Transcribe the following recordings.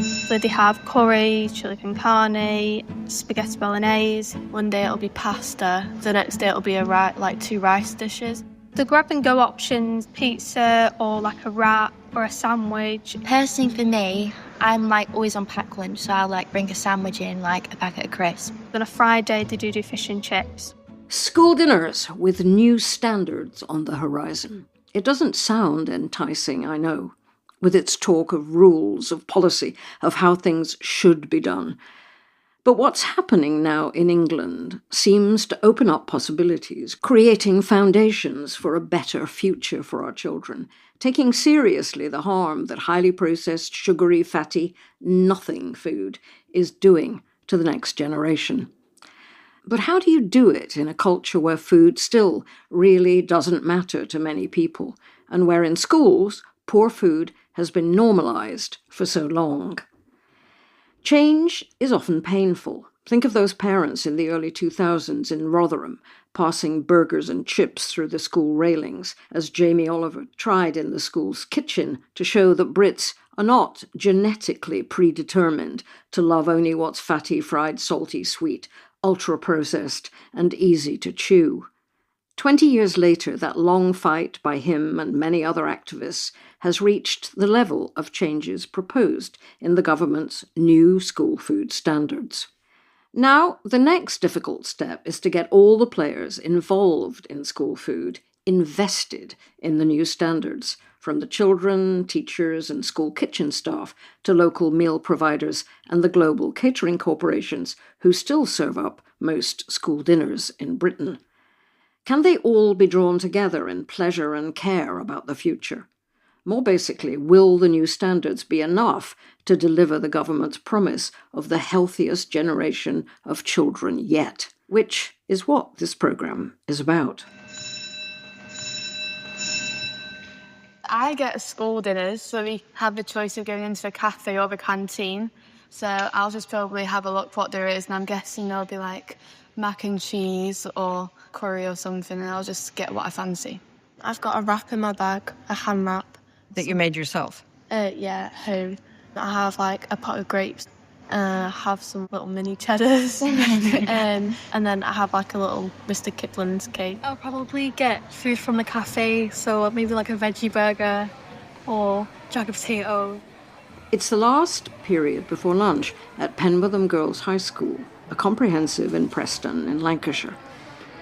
So they have curry, chili con carne, spaghetti bolognese. One day it'll be pasta. The next day it'll be two rice dishes. The grab-and-go options, pizza or like a wrap or a sandwich. Personally for me, I'm always on pack lunch, so I'll bring a sandwich in, like a packet of crisps. On a Friday they do fish and chips. School dinners with new standards on the horizon. It doesn't sound enticing, I know, with its talk of rules, of policy, of how things should be done. But what's happening now in England seems to open up possibilities, creating foundations for a better future for our children, taking seriously the harm that highly processed, sugary, fatty, nothing food is doing to the next generation. But how do you do it in a culture where food still really doesn't matter to many people, and where in schools poor food has been normalised for so long? Change is often painful. Think of those parents in the early 2000s in Rotherham, passing burgers and chips through the school railings, as Jamie Oliver tried in the school's kitchen to show that Brits are not genetically predetermined to love only what's fatty, fried, salty, sweet, ultra-processed, and easy to chew. 20 years later, that long fight by him and many other activists has reached the level of changes proposed in the government's new school food standards. Now, the next difficult step is to get all the players involved in school food invested in the new standards, from the children, teachers, and school kitchen staff to local meal providers and the global catering corporations who still serve up most school dinners in Britain. Can they all be drawn together in pleasure and care about the future? More basically, will the new standards be enough to deliver the government's promise of the healthiest generation of children yet? Which is what this programme is about. I get school dinners, so we have the choice of going into a cafe or the canteen. So I'll just probably have a look what there is, and I'm guessing there'll be mac and cheese or curry or something, and I'll just get what I fancy. I've got a wrap in my bag, a ham wrap. That you made yourself? Yeah, at home. I have a pot of grapes. I have some little mini cheddars. And then I have a little Mr. Kipling's cake. I'll probably get food from the cafe, so maybe a veggie burger or jagged potato. It's the last period before lunch at Penwortham Girls High School, a comprehensive in Preston in Lancashire.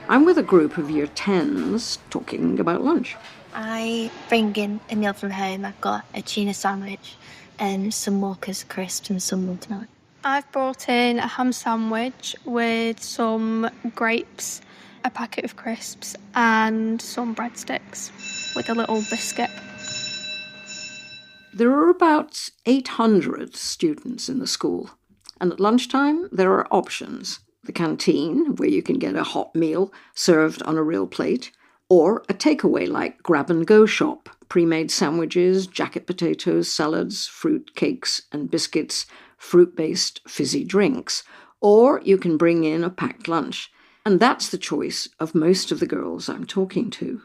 I'm with a group of year 10s talking about lunch. I bring in a meal from home. I've got a tuna sandwich and some Walker's crisps and some malt milk. I've brought in a ham sandwich with some grapes, a packet of crisps and some breadsticks with a little biscuit. There are about 800 students in the school, and at lunchtime there are options. The canteen, where you can get a hot meal served on a real plate, or a takeaway like grab-and-go shop, pre-made sandwiches, jacket potatoes, salads, fruit, cakes and biscuits, fruit-based fizzy drinks, or you can bring in a packed lunch. And that's the choice of most of the girls I'm talking to.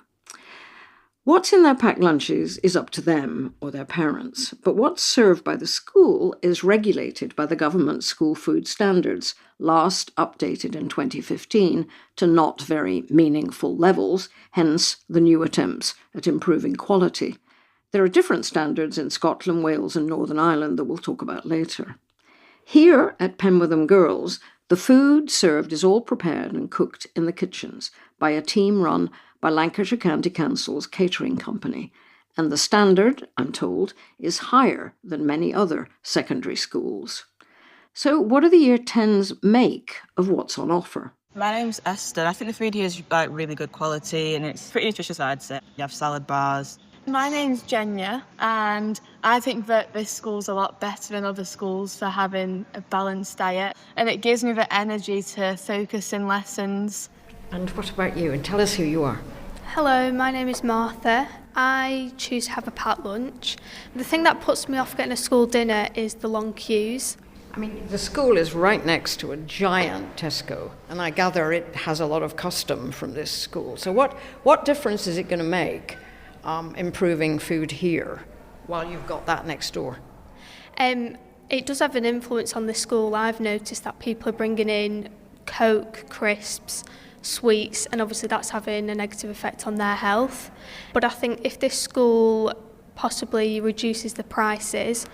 What's in their packed lunches is up to them or their parents, but what's served by the school is regulated by the government school food standards, last updated in 2015 to not very meaningful levels, hence the new attempts at improving quality. There are different standards in Scotland, Wales and Northern Ireland that we'll talk about later. Here at Penwortham Girls, the food served is all prepared and cooked in the kitchens by a team run by Lancashire County Council's catering company, and the standard, I'm told, is higher than many other secondary schools. So what do the Year 10s make of what's on offer? My name's Esther. I think the food here is really good quality and it's pretty nutritious, I'd say. You have salad bars. My name's Jenya, and I think that this school's a lot better than other schools for having a balanced diet, and it gives me the energy to focus in lessons. And what about you? And tell us who you are. Hello, my name is Martha. I choose to have a packed lunch. The thing that puts me off getting a school dinner is the long queues. I mean, the school is right next to a giant Tesco, and I gather it has a lot of custom from this school. So what difference is it going to make improving food here while you've got that next door? It does have an influence on the school. I've noticed that people are bringing in Coke, crisps, sweets, and obviously that's having a negative effect on their health. But I think if this school possibly reduces the prices,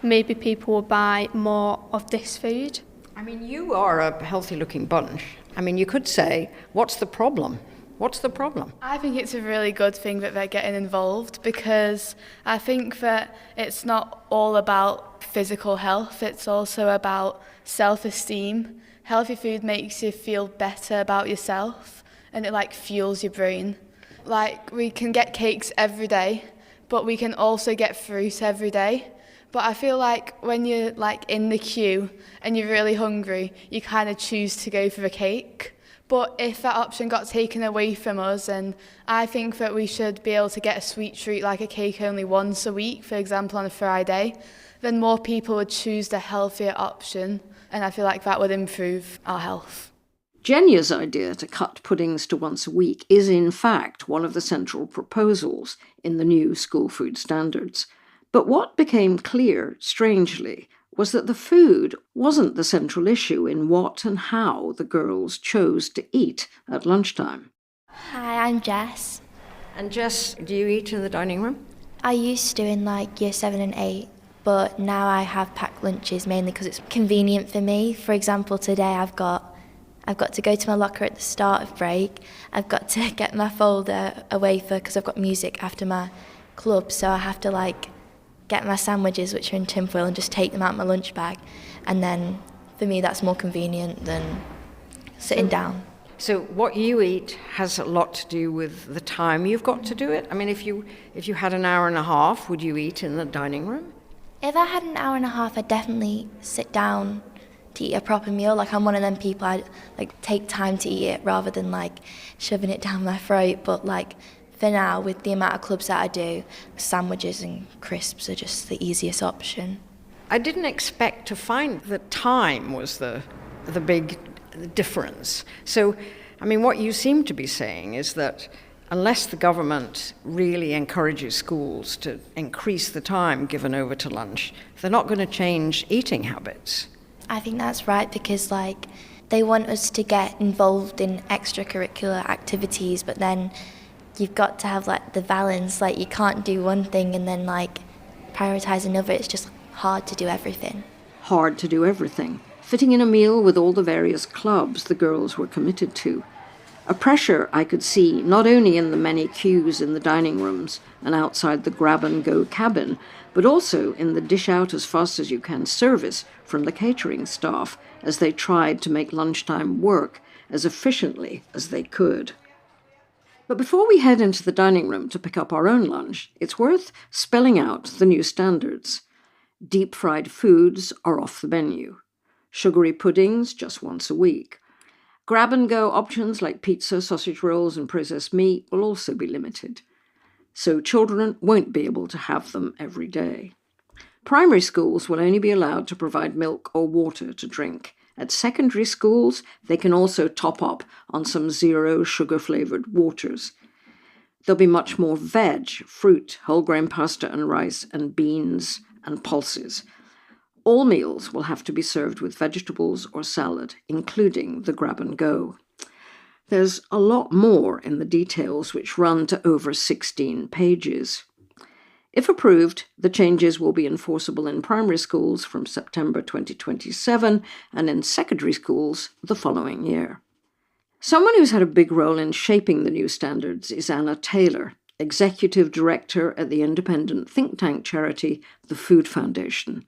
maybe people will buy more of this food. I mean, you are a healthy-looking bunch. I mean, you could say, what's the problem? What's the problem? I think it's a really good thing that they're getting involved, because I think that it's not all about physical health, it's also about self-esteem. Healthy food makes you feel better about yourself, and it fuels your brain. We can get cakes every day, but we can also get fruit every day. But I feel like when you're in the queue and you're really hungry, you kind of choose to go for the cake. But if that option got taken away from us, and I think that we should be able to get a sweet treat like a cake only once a week, for example on a Friday, then more people would choose the healthier option, and I feel like that would improve our health. Jenya's idea to cut puddings to once a week is in fact one of the central proposals in the new school food standards. But what became clear, strangely, was that the food wasn't the central issue in what and how the girls chose to eat at lunchtime. Hi, I'm Jess. And Jess, do you eat in the dining room? I used to in year 7 and 8, but now I have packed lunches mainly because it's convenient for me. For example, today I've got to go to my locker at the start of break. I've got to get my folder away because I've got music after my club, so I have to get my sandwiches, which are in tinfoil, and just take them out of my lunch bag. And then for me that's more convenient than sitting down. So what you eat has a lot to do with the time you've got to do it? I mean, if you had an hour and a half, would you eat in the dining room? If I had an hour and a half, I'd definitely sit down to eat a proper meal. I'm one of them people, I'd take time to eat it rather than shoving it down my throat. But for now, with the amount of clubs that I do, sandwiches and crisps are just the easiest option. I didn't expect to find that time was the big difference. So, I mean, what you seem to be saying is that unless the government really encourages schools to increase the time given over to lunch, they're not going to change eating habits. I think that's right, because they want us to get involved in extracurricular activities, but then you've got to have the balance. You can't do one thing and then prioritise another. It's just hard to do everything. Hard to do everything. Fitting in a meal with all the various clubs the girls were committed to. A pressure I could see not only in the many queues in the dining rooms and outside the grab-and-go cabin, but also in the dish-out-as-fast-as-you-can service from the catering staff as they tried to make lunchtime work as efficiently as they could. But before we head into the dining room to pick up our own lunch, it's worth spelling out the new standards. Deep-fried foods are off the menu. Sugary puddings just once a week. Grab-and-go options like pizza, sausage rolls and processed meat will also be limited. So children won't be able to have them every day. Primary schools will only be allowed to provide milk or water to drink. At secondary schools, they can also top up on some zero sugar-flavoured waters. There'll be much more veg, fruit, whole grain pasta and rice and beans and pulses. All meals will have to be served with vegetables or salad, including the grab-and-go. There's a lot more in the details, which run to over 16 pages. If approved, the changes will be enforceable in primary schools from September 2027 and in secondary schools the following year. Someone who's had a big role in shaping the new standards is Anna Taylor, Executive Director at the independent think tank charity, the Food Foundation.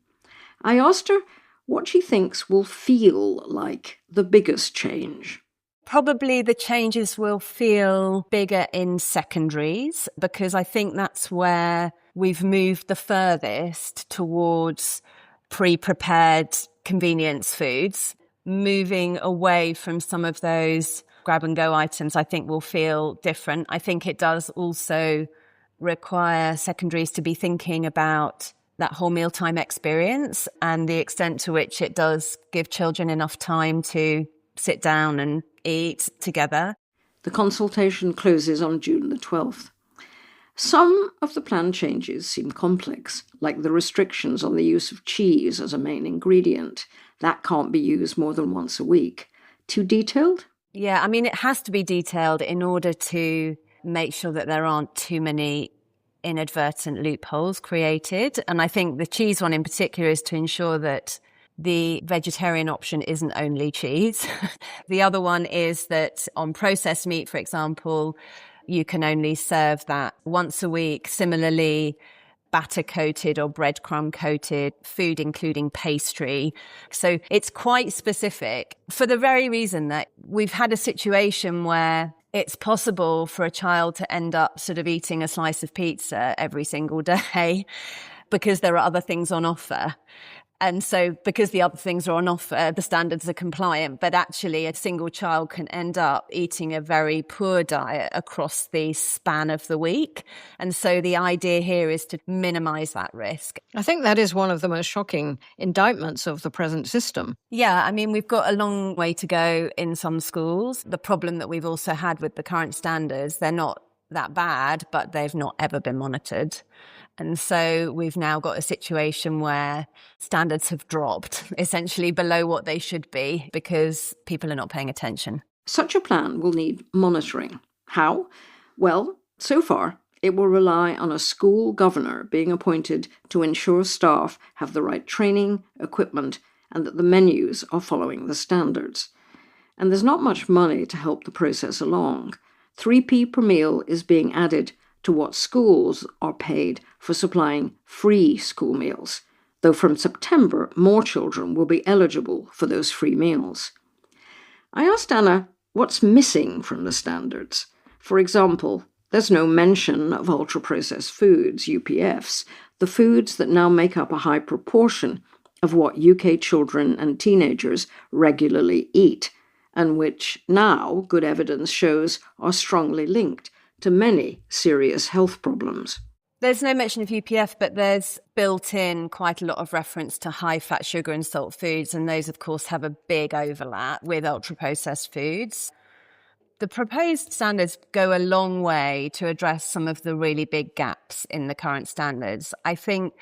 I asked her what she thinks will feel like the biggest change. Probably the changes will feel bigger in secondaries, because I think that's where we've moved the furthest towards pre-prepared convenience foods. Moving away from some of those grab-and-go items, I think will feel different. I think it does also require secondaries to be thinking about that whole mealtime experience and the extent to which it does give children enough time to sit down and eat together. The consultation closes on June the 12th. Some of the planned changes seem complex, like the restrictions on the use of cheese as a main ingredient. That can't be used more than once a week. Too detailed? Yeah, I mean, it has to be detailed in order to make sure that there aren't too many inadvertent loopholes created. And I think the cheese one in particular is to ensure that the vegetarian option isn't only cheese. The other one is that on processed meat, for example, you can only serve that once a week. Similarly, batter-coated or breadcrumb-coated food, including pastry. So it's quite specific for the very reason that we've had a situation where it's possible for a child to end up sort of eating a slice of pizza every single day because there are other things on offer. And so because the other things are on offer, the standards are compliant, but actually a single child can end up eating a very poor diet across the span of the week. And so the idea here is to minimize that risk. I think that is one of the most shocking indictments of the present system. Yeah, I mean, we've got a long way to go in some schools. The problem that we've also had with the current standards, they're not that bad, but they've not ever been monitored. And so we've now got a situation where standards have dropped essentially below what they should be because people are not paying attention. Such a plan will need monitoring. How? Well, so far, it will rely on a school governor being appointed to ensure staff have the right training, equipment, and that the menus are following the standards. And there's not much money to help the process along. 3p per meal is being added to what schools are paid for supplying free school meals, though from September, more children will be eligible for those free meals. I asked Anna what's missing from the standards. For example, there's no mention of ultra-processed foods, UPFs, the foods that now make up a high proportion of what UK children and teenagers regularly eat, and which now, good evidence shows, are strongly linked to many serious health problems. There's no mention of UPF, but there's built in quite a lot of reference to high fat, sugar and salt foods, and those, of course, have a big overlap with ultra-processed foods. The proposed standards go a long way to address some of the really big gaps in the current standards. I think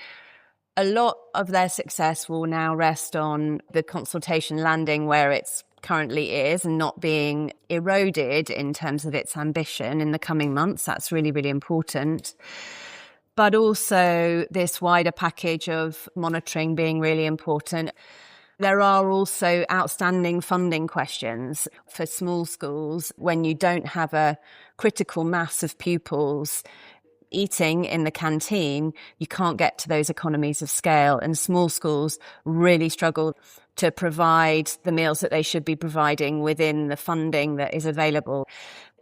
a lot of their success will now rest on the consultation landing where it's currently is and not being eroded in terms of its ambition in the coming months. That's really, really important. But also this wider package of monitoring being really important. There are also outstanding funding questions for small schools when you don't have a critical mass of pupils eating in the canteen. You can't get to those economies of scale, and small schools really struggle to provide the meals that they should be providing within the funding that is available.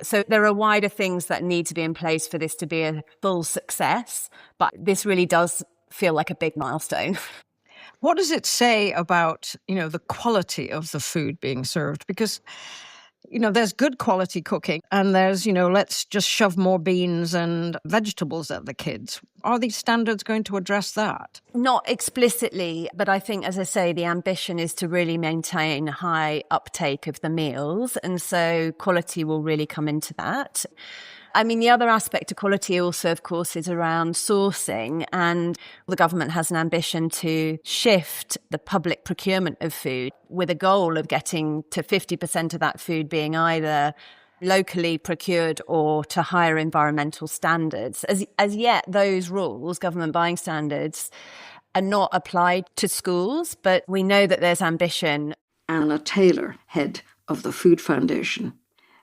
So there are wider things that need to be in place for this to be a full success, but this really does feel like a big milestone. What does it say about, the quality of the food being served? Because, there's good quality cooking and there's, let's just shove more beans and vegetables at the kids. Are these standards going to address that? Not explicitly, but I think, as I say, the ambition is to really maintain high uptake of the meals. And so quality will really come into that. I mean, the other aspect of quality also, of course, is around sourcing. And the government has an ambition to shift the public procurement of food with a goal of getting to 50% of that food being either locally procured or to higher environmental standards. As yet, those rules, government buying standards, are not applied to schools, but we know that there's ambition. Anna Taylor, head of the Food Foundation.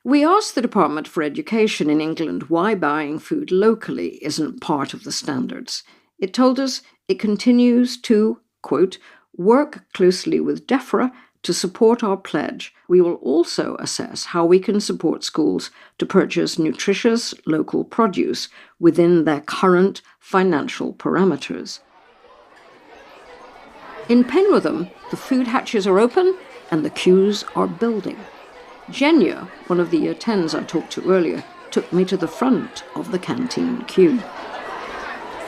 We asked the Department for Education in England why buying food locally isn't part of the standards. It told us it continues to, quote, work closely with DEFRA to support our pledge. We will also assess how we can support schools to purchase nutritious local produce within their current financial parameters. In Penwortham, the food hatches are open and the queues are building. Genya, one of the Year 10s I talked to earlier, took me to the front of the canteen queue.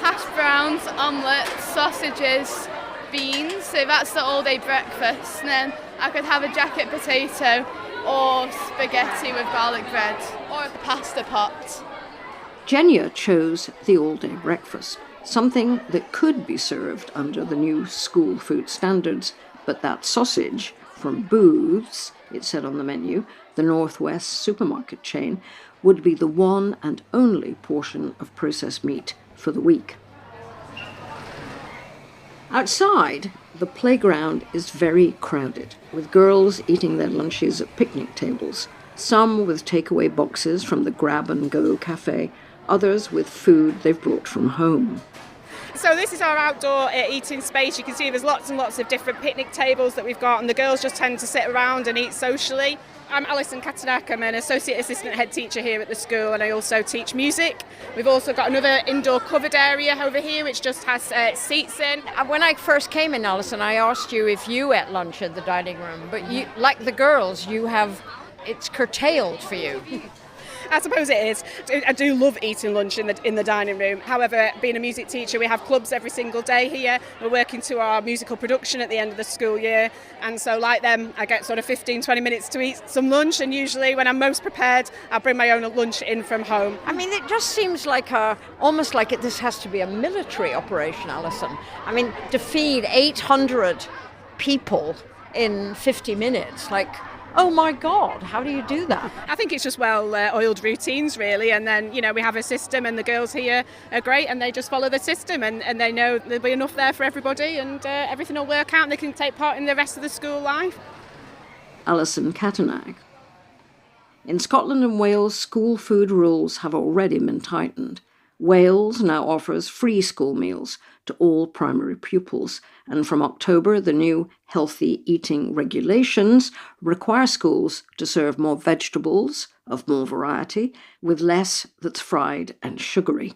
Hash browns, omelette, sausages, beans, so that's the all-day breakfast. And then I could have a jacket potato or spaghetti with garlic bread or a pasta pot. Genya chose the all-day breakfast, something that could be served under the new school food standards, but that sausage from Booths, it said on the menu, the Northwest supermarket chain, would be the one and only portion of processed meat for the week. Outside, the playground is very crowded, with girls eating their lunches at picnic tables, some with takeaway boxes from the grab-and-go cafe, others with food they've brought from home. So this is our outdoor eating space. You can see there's lots and lots of different picnic tables that we've got, and the girls just tend to sit around and eat socially. I'm Alison Katanak. I'm an Associate Assistant Head Teacher here at the school, and I also teach music. We've also got another indoor covered area over here which just has seats in. When I first came in, Alison, I asked you if you ate lunch in the dining room, but you, like the girls, it's curtailed for you. I suppose it is. I do love eating lunch in the dining room. However, being a music teacher, we have clubs every single day here. We're working to our musical production at the end of the school year. And so like them, I get sort of 15-20 minutes to eat some lunch. And usually when I'm most prepared, I bring my own lunch in from home. I mean, it just seems like this has to be a military operation, Alison. I mean, to feed 800 people in 50 minutes, oh my God, how do you do that? I think it's just well-oiled routines, really. And then, we have a system, and the girls here are great, and they just follow the system, and they know there'll be enough there for everybody, and everything will work out, and they can take part in the rest of the school life. Alison Katanak. In Scotland and Wales, school food rules have already been tightened. Wales now offers free school meals to all primary pupils, and from October, the new healthy eating regulations require schools to serve more vegetables of more variety, with less that's fried and sugary.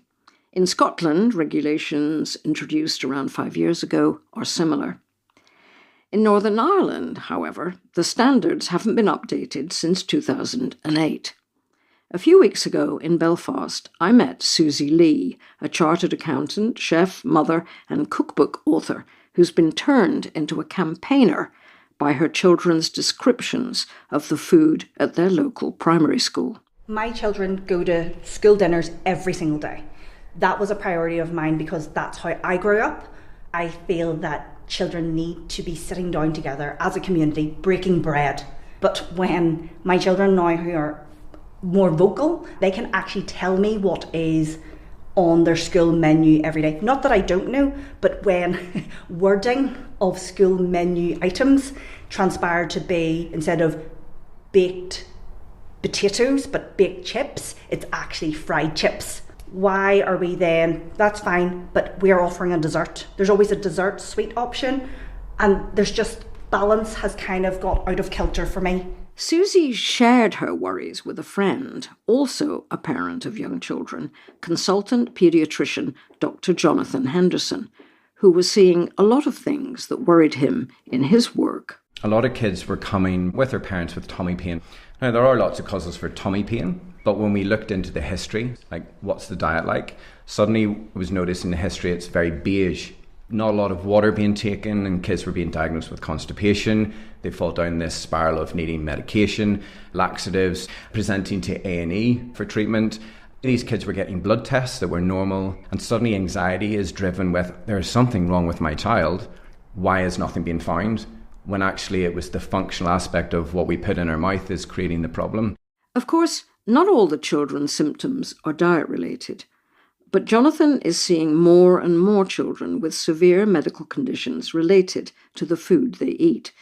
In Scotland, regulations introduced around 5 years ago are similar. In Northern Ireland, however, the standards haven't been updated since 2008. A few weeks ago in Belfast, I met Suzie Lee, a chartered accountant, chef, mother, and cookbook author who's been turned into a campaigner by her children's descriptions of the food at their local primary school. My children go to school dinners every single day. That was a priority of mine because that's how I grew up. I feel that children need to be sitting down together as a community, breaking bread. But when my children now who are more vocal, they can actually tell me what is on their school menu every day. Not that I don't know, but when wording of school menu items transpired to be, instead of baked potatoes but baked chips, it's actually fried chips. Why are we then, that's fine, but we're offering a dessert. There's always a dessert sweet option, and there's just balance has kind of got out of kilter for me. Suzie shared her worries with a friend, also a parent of young children, consultant paediatrician Dr. Jonathan Henderson, who was seeing a lot of things that worried him in his work. A lot of kids were coming with their parents with tummy pain. Now, there are lots of causes for tummy pain, but when we looked into the history, like what's the diet like, suddenly it was noticed in the history it's very beige. Not a lot of water being taken, and kids were being diagnosed with constipation. They fall down this spiral of needing medication, laxatives, presenting to A&E for treatment. These kids were getting blood tests that were normal, and suddenly anxiety is driven with, there's something wrong with my child. Why is nothing being found? When actually it was the functional aspect of what we put in our mouth is creating the problem. Of course, not all the children's symptoms are diet-related. But Jonathan is seeing more and more children with severe medical conditions related to the food they eat.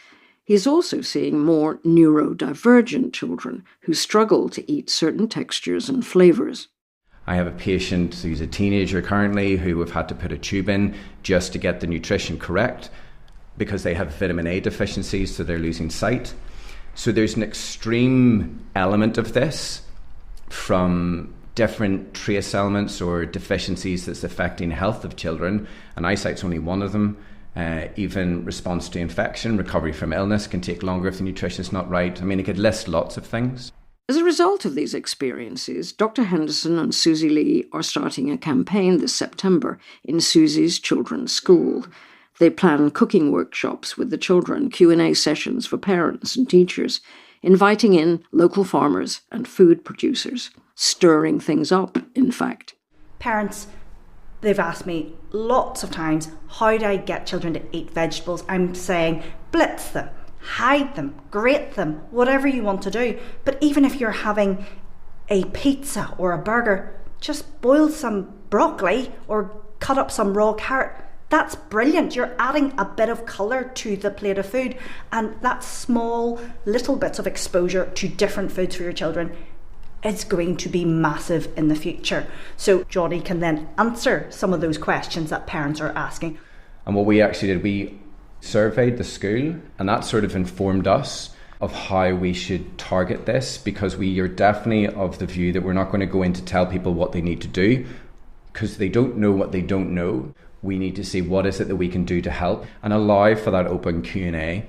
He's also seeing more neurodivergent children who struggle to eat certain textures and flavours. I have a patient who's a teenager currently who we've had to put a tube in just to get the nutrition correct because they have vitamin A deficiencies, so they're losing sight. So there's an extreme element of this from different trace elements or deficiencies that's affecting health of children, and eyesight's only one of them. Even response to infection, recovery from illness can take longer if the nutrition's not right. I mean, it could list lots of things. As a result of these experiences, Dr. Henderson and Suzie Lee are starting a campaign this September in Suzie's children's school. They plan cooking workshops with the children, Q&A sessions for parents and teachers, inviting in local farmers and food producers, stirring things up, in fact. Parents, they've asked me lots of times, how do I get children to eat vegetables? I'm saying blitz them, hide them, grate them, whatever you want to do. But even if you're having a pizza or a burger, just boil some broccoli or cut up some raw carrot. That's brilliant. You're adding a bit of colour to the plate of food, and that small little bits of exposure to different foods for your children is going to be massive in the future. So Johnny can then answer some of those questions that parents are asking. And what we actually did, we surveyed the school, and that sort of informed us of how we should target this, because we are definitely of the view that we're not going to go in to tell people what they need to do, because they don't know what they don't know. We need to see what is it that we can do to help and allow for that open Q&A.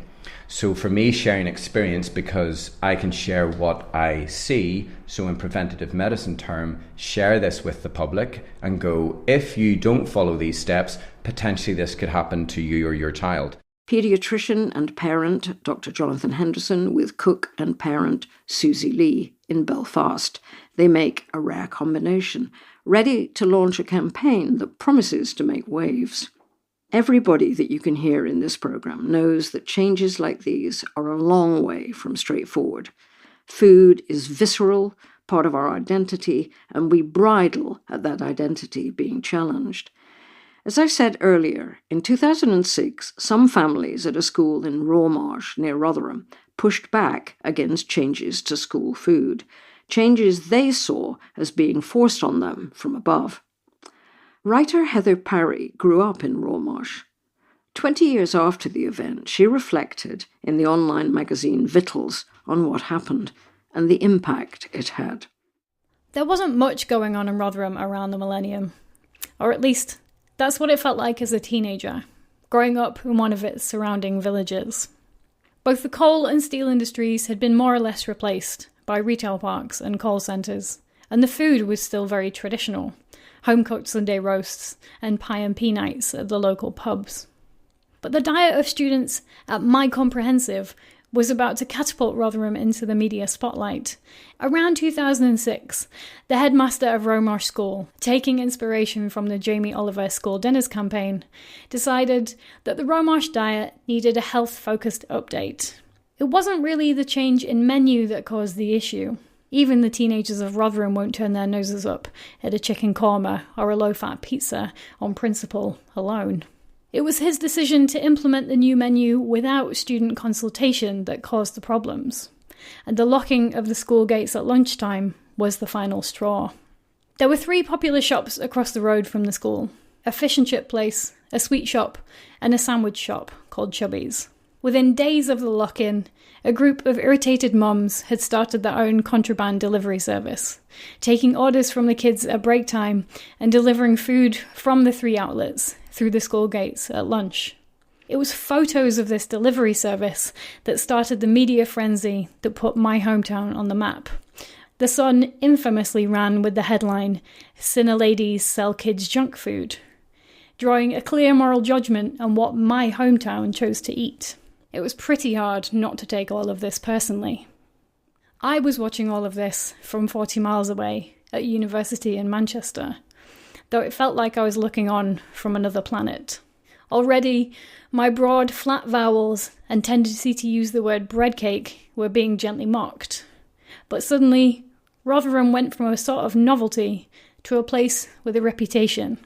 So for me, sharing experience, because I can share what I see, so in preventative medicine term, share this with the public and go, if you don't follow these steps, potentially this could happen to you or your child. Paediatrician and parent Dr. Jonathan Henderson with cook and parent Suzie Lee in Belfast. They make a rare combination, ready to launch a campaign that promises to make waves. Everybody that you can hear in this programme knows that changes like these are a long way from straightforward. Food is visceral, part of our identity, and we bridle at that identity being challenged. As I said earlier, in 2006, some families at a school in Rawmarsh near Rotherham pushed back against changes to school food, changes they saw as being forced on them from above. Writer Heather Parry grew up in Rawmarsh. 20 years after the event, she reflected in the online magazine Vittles on what happened and the impact it had. There wasn't much going on in Rotherham around the millennium, or at least that's what it felt like as a teenager, growing up in one of its surrounding villages. Both the coal and steel industries had been more or less replaced by retail parks and call centres, and the food was still very traditional, home-cooked Sunday roasts and pie and pea nights at the local pubs. But the diet of students at My Comprehensive was about to catapult Rotherham into the media spotlight. Around 2006, the headmaster of Rawmarsh School, taking inspiration from the Jamie Oliver School Dinners campaign, decided that the Rawmarsh diet needed a health-focused update. It wasn't really the change in menu that caused the issue. Even the teenagers of Rotherham won't turn their noses up at a chicken korma or a low-fat pizza on principle alone. It was his decision to implement the new menu without student consultation that caused the problems, and the locking of the school gates at lunchtime was the final straw. There were 3 popular shops across the road from the school: a fish and chip place, a sweet shop, and a sandwich shop called Chubby's. Within days of the lock-in, a group of irritated mums had started their own contraband delivery service, taking orders from the kids at break time and delivering food from the 3 outlets through the school gates at lunch. It was photos of this delivery service that started the media frenzy that put my hometown on the map. The Sun infamously ran with the headline, "Sinner ladies sell kids junk food," drawing a clear moral judgment on what my hometown chose to eat. It was pretty hard not to take all of this personally. I was watching all of this from 40 miles away at university in Manchester, though it felt like I was looking on from another planet. Already, my broad, flat vowels and tendency to use the word bread cake were being gently mocked. But suddenly, Rotherham went from a sort of novelty to a place with a reputation.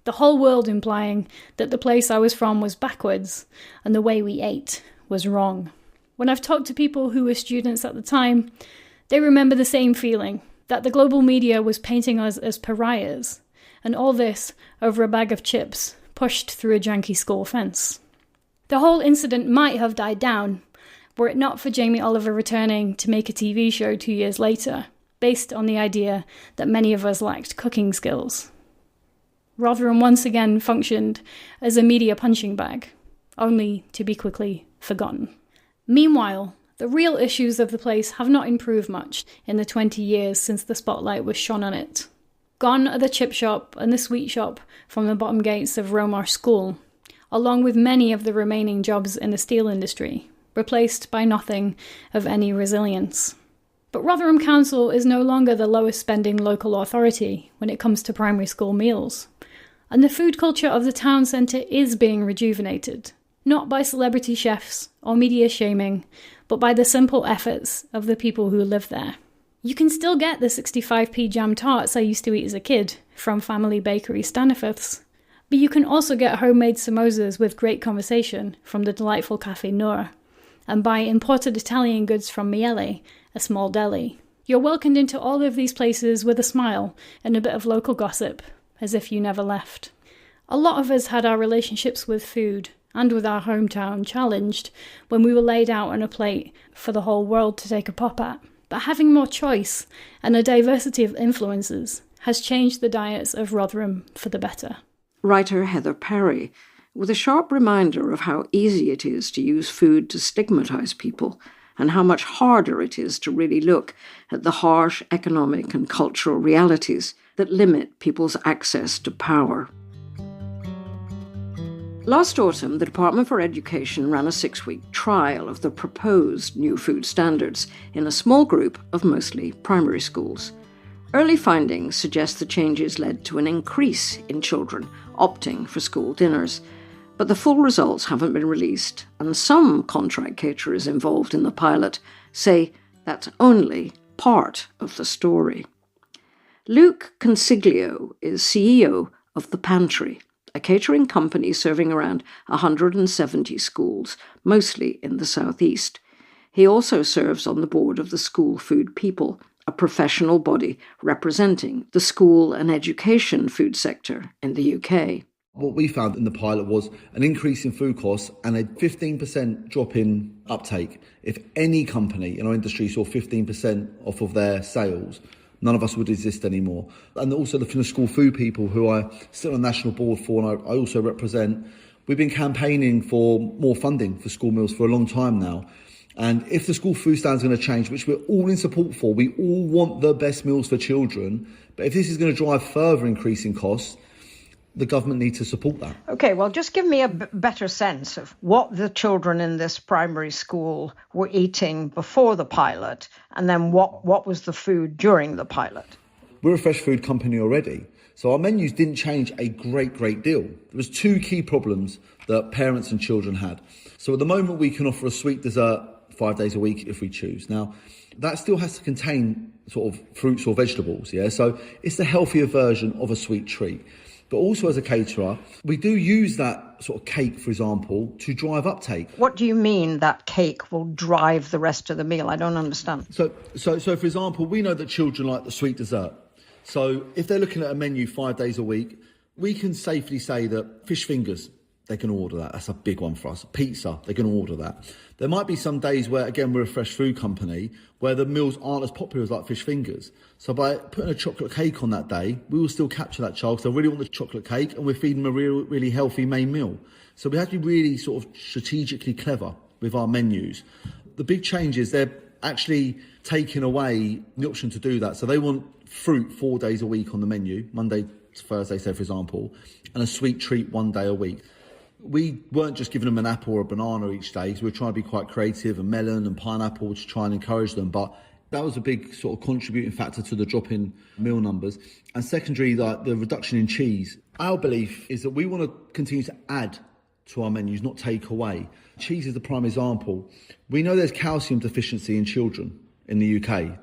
The whole world implying that the place I was from was backwards and the way we ate was wrong. When I've talked to people who were students at the time, they remember the same feeling, that the global media was painting us as pariahs, and all this over a bag of chips pushed through a janky school fence. The whole incident might have died down, were it not for Jamie Oliver returning to make a TV show 2 years later, based on the idea that many of us lacked cooking skills. Rotherham once again functioned as a media punching bag, only to be quickly forgotten. Meanwhile, the real issues of the place have not improved much in the 20 years since the spotlight was shone on it. Gone are the chip shop and the sweet shop from the bottom gates of Rawmarsh School, along with many of the remaining jobs in the steel industry, replaced by nothing of any resilience. But Rotherham Council is no longer the lowest spending local authority when it comes to primary school meals. And the food culture of the town centre is being rejuvenated, not by celebrity chefs or media shaming, but by the simple efforts of the people who live there. You can still get the 65p jam tarts I used to eat as a kid from Family Bakery Stanifeth's, but you can also get homemade samosas with great conversation from the delightful Cafe Nora, and buy imported Italian goods from Miele, a small deli. You're welcomed into all of these places with a smile and a bit of local gossip, as if you never left. A lot of us had our relationships with food and with our hometown challenged when we were laid out on a plate for the whole world to take a pop at. But having more choice and a diversity of influences has changed the diets of Rotherham for the better. Writer Heather Parry, with a sharp reminder of how easy it is to use food to stigmatise people and how much harder it is to really look at the harsh economic and cultural realities that limit people's access to power. Last autumn, the Department for Education ran a 6-week trial of the proposed new food standards in a small group of mostly primary schools. Early findings suggest the changes led to an increase in children opting for school dinners, but the full results haven't been released, and some contract caterers involved in the pilot say that's only part of the story. Luke Consiglio is CEO of the Pantry, a catering company serving around 170 schools, mostly in the southeast. He also serves on the board of the School Food People, a professional body representing the school and education food sector in the UK. What we found in the pilot was an increase in food costs and a 15% drop in uptake. If any company in our industry saw 15% off of their sales, none of us would exist anymore. And also the School Food People, who I sit on a national board for and I also represent, we've been campaigning for more funding for school meals for a long time now. And if the school food standards are going to change, which we're all in support for, we all want the best meals for children. But if this is going to drive further increase in costs, the government needs to support that. OK, well, just give me a better sense of what the children in this primary school were eating before the pilot, and then what was the food during the pilot? We're a fresh food company already, so our menus didn't change a great deal. There was 2 key problems that parents and children had. So at the moment, we can offer a sweet dessert 5 days a week if we choose. Now, that still has to contain sort of fruits or vegetables, yeah? So it's the healthier version of a sweet treat. But also as a caterer, we do use that sort of cake, for example, to drive uptake. What do you mean that cake will drive the rest of the meal? I don't understand. So for example, we know that children like the sweet dessert. So if they're looking at a menu 5 days a week, we can safely say that fish fingers, they can order that. That's a big one for us. Pizza, they can order that. There might be some days where, again, we're a fresh food company, where the meals aren't as popular as like fish fingers. So by putting a chocolate cake on that day, we will still capture that child because they really want the chocolate cake and we're feeding them a really healthy main meal. So we have to be really sort of strategically clever with our menus. The big change is they're actually taking away the option to do that. So they want fruit 4 days a week on the menu, Monday to Thursday, say, for example, and a sweet treat 1 day a week. We weren't just giving them an apple or a banana each day, so we were trying to be quite creative, and melon and pineapple to try and encourage them. But that was a big sort of contributing factor to the drop in meal numbers. And secondary, the reduction in cheese. Our belief is that we want to continue to add to our menus, not take away. Cheese is the prime example. We know there's calcium deficiency in children in the UK.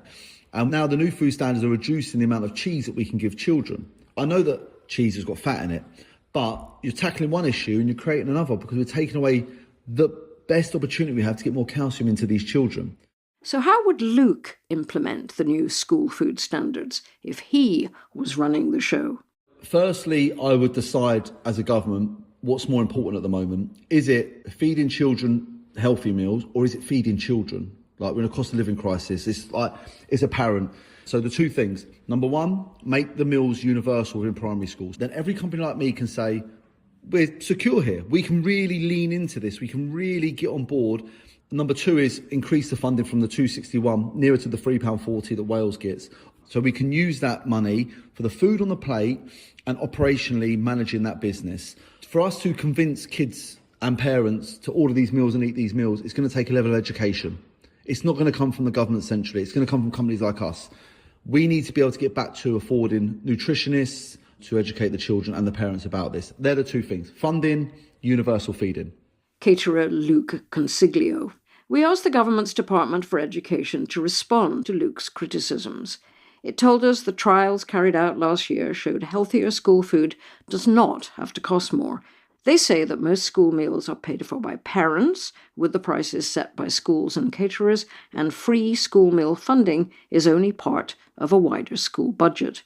And now the new food standards are reducing the amount of cheese that we can give children. I know that cheese has got fat in it, but you're tackling one issue and you're creating another because we're taking away the best opportunity we have to get more calcium into these children. So how would Luke implement the new school food standards if he was running the show? Firstly, I would decide as a government what's more important at the moment. Is it feeding children healthy meals or is it feeding children? Like, we're in a cost of living crisis. It's apparent. So the 2 things. Number 1, make the meals universal within primary schools. Then every company like me can say, we're secure here. We can really lean into this. We can really get on board. Number 2 is increase the funding from the £2.61 nearer to the £3.40 that Wales gets. So we can use that money for the food on the plate and operationally managing that business. For us to convince kids and parents to order these meals and eat these meals, it's going to take a level of education. It's not going to come from the government centrally. It's going to come from companies like us. We need to be able to get back to affording nutritionists to educate the children and the parents about this. They're the two things: funding, universal feeding. Caterer Luke Consiglio. We asked the government's Department for Education to respond to Luke's criticisms. It told us the trials carried out last year showed healthier school food does not have to cost more. They say that most school meals are paid for by parents, with the prices set by schools and caterers, and free school meal funding is only part of a wider school budget.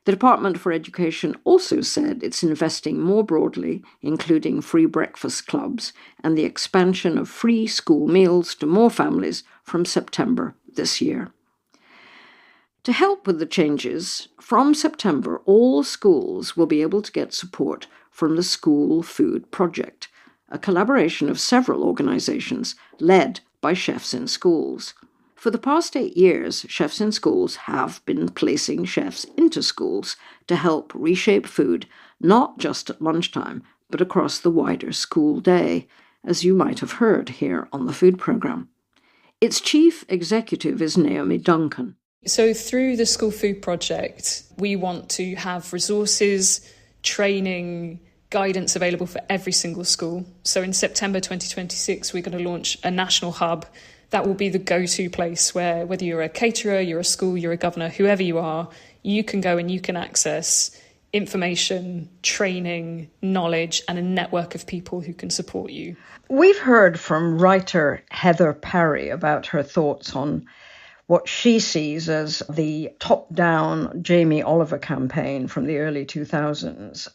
The Department for Education also said it's investing more broadly, including free breakfast clubs and the expansion of free school meals to more families from September this year. To help with the changes, from September, all schools will be able to get support from the School Food Project, a collaboration of several organisations led by Chefs in Schools. For the past 8 years, Chefs in Schools have been placing chefs into schools to help reshape food, not just at lunchtime, but across the wider school day, as you might have heard here on the food programme. Its chief executive is Naomi Duncan. So through the School Food Project, we want to have resources, training, guidance available for every single school. So in September 2026, we're going to launch a national hub that will be the go-to place where, whether you're a caterer, you're a school, you're a governor, whoever you are, you can go and you can access information, training, knowledge, and a network of people who can support you. We've heard from writer Heather Parry about her thoughts on what she sees as the top-down Jamie Oliver campaign from the early 2000s.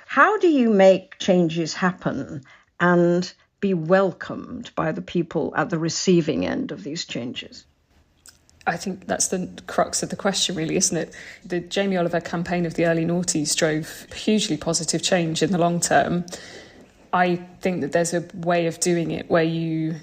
How do you make changes happen and be welcomed by the people at the receiving end of these changes? I think that's the crux of the question, really, isn't it? The Jamie Oliver campaign of the early noughties drove hugely positive change in the long term. I think that there's a way of doing it where you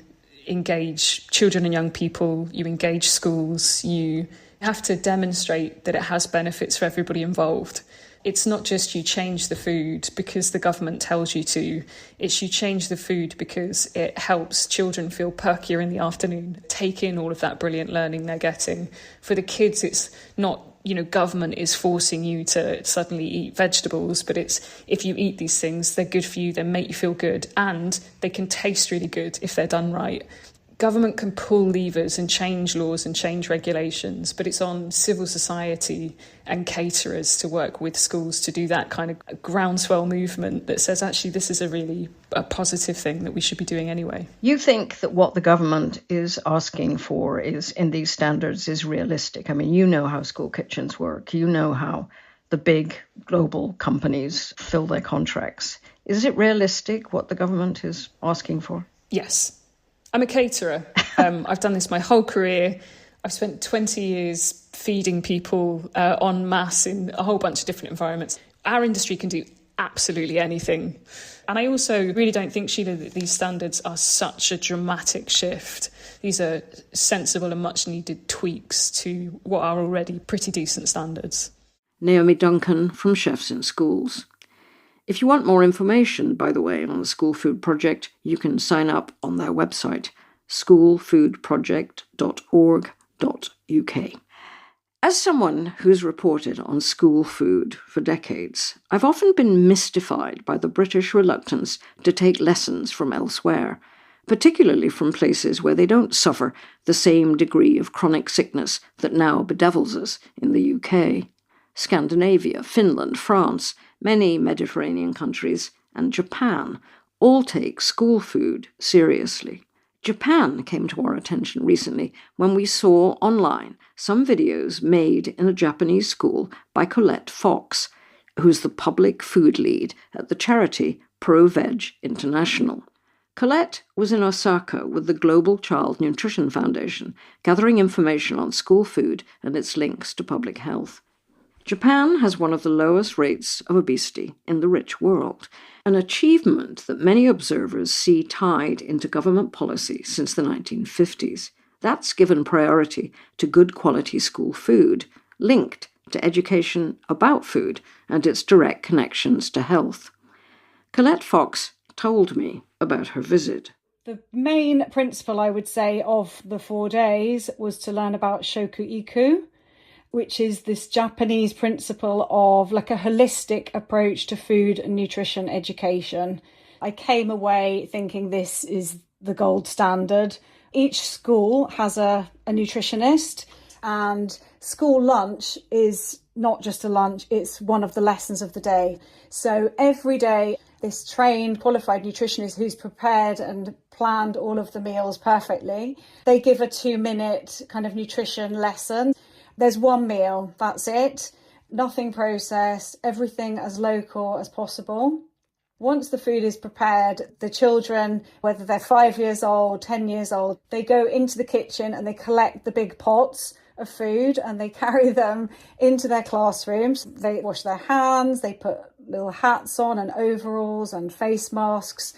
engage children and young people, you engage schools, you have to demonstrate that it has benefits for everybody involved. It's not just you change the food because the government tells you to, it's you change the food because it helps children feel perkier in the afternoon, take in all of that brilliant learning they're getting. For the kids, it's not, government is forcing you to suddenly eat vegetables, but it's if you eat these things, they're good for you, they make you feel good, and they can taste really good if they're done right. Government can pull levers and change laws and change regulations, but it's on civil society and caterers to work with schools to do that kind of groundswell movement that says, actually, this is a positive thing that we should be doing anyway. You think that what the government is asking for is in these standards is realistic? I mean, you know how school kitchens work. You know how the big global companies fill their contracts. Is it realistic what the government is asking for? Yes. I'm a caterer. I've done this my whole career. I've spent 20 years feeding people en masse in a whole bunch of different environments. Our industry can do absolutely anything. And I also really don't think, Sheila, that these standards are such a dramatic shift. These are sensible and much needed tweaks to what are already pretty decent standards. Naomi Duncan from Chefs in Schools. If you want more information, by the way, on the School Food Project, you can sign up on their website, schoolfoodproject.org.uk. As someone who's reported on school food for decades, I've often been mystified by the British reluctance to take lessons from elsewhere, particularly from places where they don't suffer the same degree of chronic sickness that now bedevils us in the UK. Scandinavia, Finland, France, many Mediterranean countries, and Japan all take school food seriously. Japan came to our attention recently when we saw online some videos made in a Japanese school by Colette Fox, who's the public food lead at the charity ProVeg International. Colette was in Osaka with the Global Child Nutrition Foundation, gathering information on school food and its links to public health. Japan has one of the lowest rates of obesity in the rich world, an achievement that many observers see tied into government policy since the 1950s. That's given priority to good quality school food, linked to education about food and its direct connections to health. Colette Fox told me about her visit. The main principle, I would say, of the 4 days was to learn about shoku-iku, which is this Japanese principle of like a holistic approach to food and nutrition education. I came away thinking this is the gold standard. Each school has a nutritionist, and school lunch is not just a lunch, it's one of the lessons of the day. So every day, this trained, qualified nutritionist who's prepared and planned all of the meals perfectly, they give a 2-minute kind of nutrition lesson. There's one meal, that's it. Nothing processed, everything as local as possible. Once the food is prepared, the children, whether they're 5 years old, 10 years old, they go into the kitchen and they collect the big pots of food and they carry them into their classrooms. They wash their hands, they put little hats on and overalls and face masks,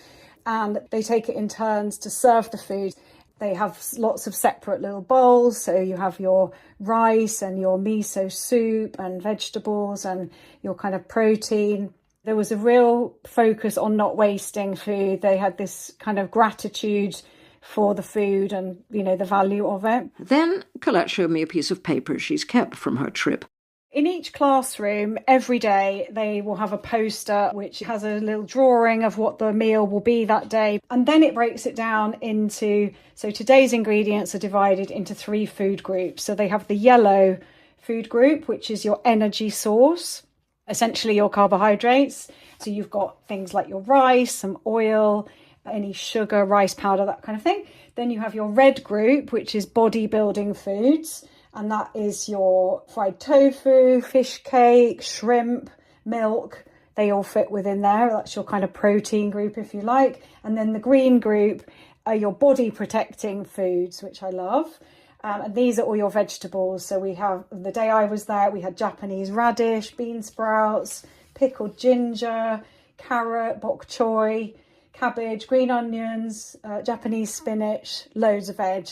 and they take it in turns to serve the food. They have lots of separate little bowls, so you have your rice and your miso soup and vegetables and your kind of protein. There was a real focus on not wasting food. They had this kind of gratitude for the food and, you know, the value of it. Then Colette showed me a piece of paper she's kept from her trip. In each classroom, every day, they will have a poster which has a little drawing of what the meal will be that day. And then it breaks it down into, so today's ingredients are divided into 3 food groups. So they have the yellow food group, which is your energy source, essentially your carbohydrates. So you've got things like your rice, some oil, any sugar, rice powder, that kind of thing. Then you have your red group, which is bodybuilding foods. And that is your fried tofu, fish cake, shrimp, milk. They all fit within there. That's your kind of protein group, if you like. And then the green group are your body protecting foods, which I love. And these are all your vegetables. So we have, the day I was there, we had Japanese radish, bean sprouts, pickled ginger, carrot, bok choy, cabbage, green onions, Japanese spinach, loads of veg.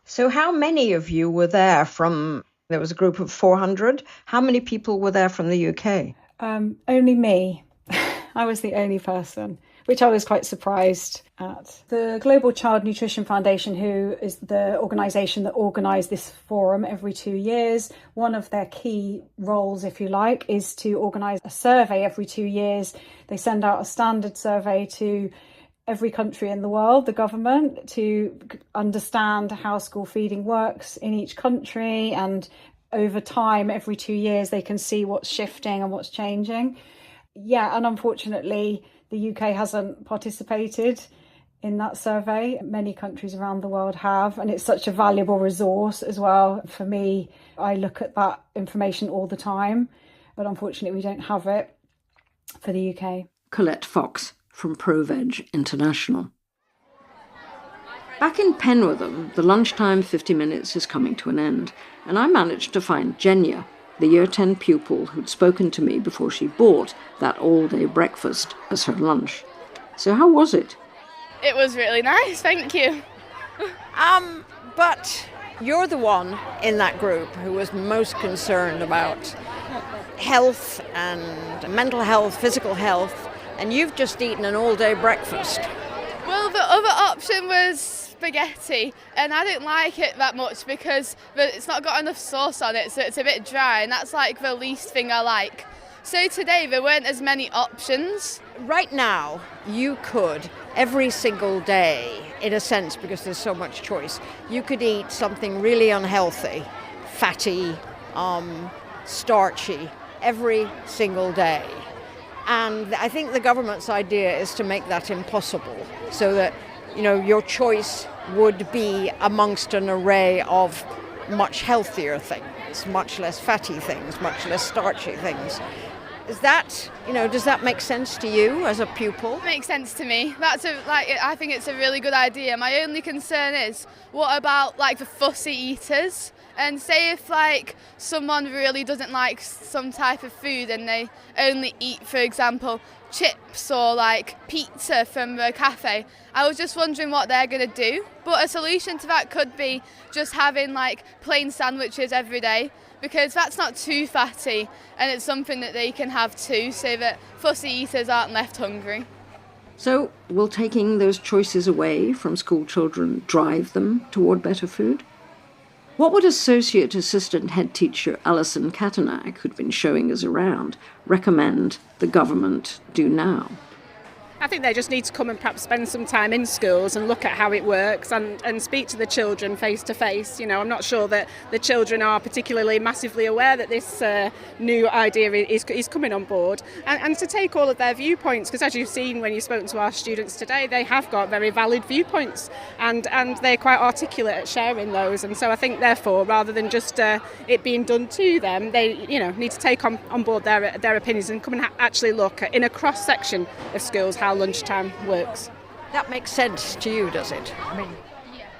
So how many of you were there from, there was a group of 400. How many people were there from the UK? Only me. I was the only person, which I was quite surprised at. The Global Child Nutrition Foundation, who is the organisation that organised this forum every 2 years, one of their key roles, if you like, is to organise a survey every 2 years. They send out a standard survey to every country in the world, the government, to understand how school feeding works in each country, and over time, every 2 years, they can see what's shifting and what's changing. Yeah, and unfortunately, the UK hasn't participated in that survey. Many countries around the world have, and it's such a valuable resource as well. For me, I look at that information all the time, but unfortunately, we don't have it for the UK. Colette Fox from ProVeg International. Back in Penwortham, the lunchtime 50 minutes is coming to an end, and I managed to find Jenya, the Year 10 pupil who'd spoken to me before she bought that all-day breakfast as her lunch. So how was it? It was really nice, thank you. But you're the one in that group who was most concerned about health and mental health, physical health, and you've just eaten an all-day breakfast. Well, the other option was spaghetti, and I didn't like it that much because it's not got enough sauce on it, so it's a bit dry, and that's like the least thing I like. So today there weren't as many options. Right now, you could, every single day, in a sense, because there's so much choice, you could eat something really unhealthy, fatty, starchy, every single day. And I think the government's idea is to make that impossible, so that, you know, your choice would be amongst an array of much healthier things, much less fatty things, much less starchy things. Is that, you know, does that make sense to you as a pupil? It makes sense to me. I think it's a really good idea. My only concern is, what about like the fussy eaters? And say if like someone really doesn't like some type of food and they only eat, for example, chips or like pizza from the cafe, I was just wondering what they're going to do. But a solution to that could be just having like plain sandwiches every day, because that's not too fatty and it's something that they can have too, so that fussy eaters aren't left hungry. So, will taking those choices away from school children drive them toward better food? What would Associate Assistant Head Teacher Alison Katernak, who'd been showing us around, recommend the government do now? I think they just need to come and perhaps spend some time in schools and look at how it works and speak to the children face to face. You know, I'm not sure that the children are particularly massively aware that this new idea is coming on board, and to take all of their viewpoints, because as you've seen when you've spoken to our students today, they have got very valid viewpoints and they're quite articulate at sharing those. And so I think therefore, rather than just it being done to them, they need to take on board their opinions and come and actually look at, in a cross section of schools, how lunchtime works. That makes sense to you, does it?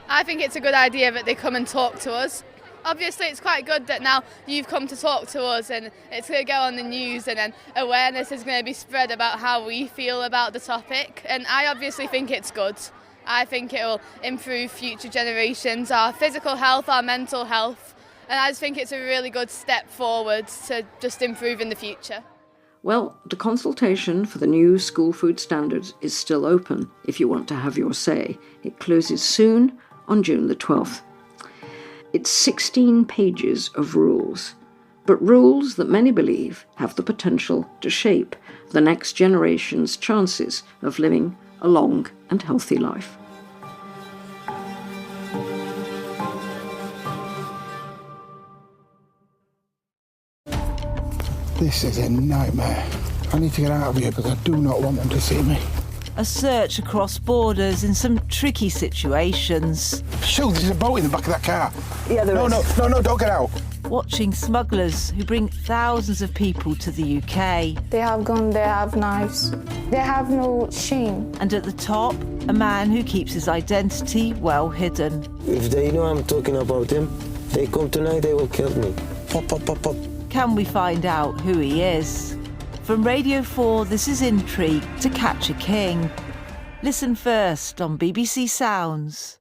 I think it's a good idea that they come and talk to us. Obviously, it's quite good that now you've come to talk to us and it's going to go on the news, and then awareness is going to be spread about how we feel about the topic. And I obviously think it's good. I think it will improve future generations, our physical health, our mental health. And I just think it's a really good step forward to just improve in the future. Well, the consultation for the new school food standards is still open if you want to have your say. It closes soon on June the 12th. It's 16 pages of rules, but rules that many believe have the potential to shape the next generation's chances of living a long and healthy life. This is a nightmare. I need to get out of here because I do not want them to see me. A search across borders in some tricky situations. Shoot, there's a boat in the back of that car. Yeah, there is. No, don't get out. Watching smugglers who bring thousands of people to the UK. They have guns, they have knives. They have no shame. And at the top, a man who keeps his identity well hidden. If they know I'm talking about him, they come tonight, they will kill me. Pop, pop, pop, pop. Can we find out who he is? From Radio 4, this is Intrigue to Catch a King. Listen first on BBC Sounds.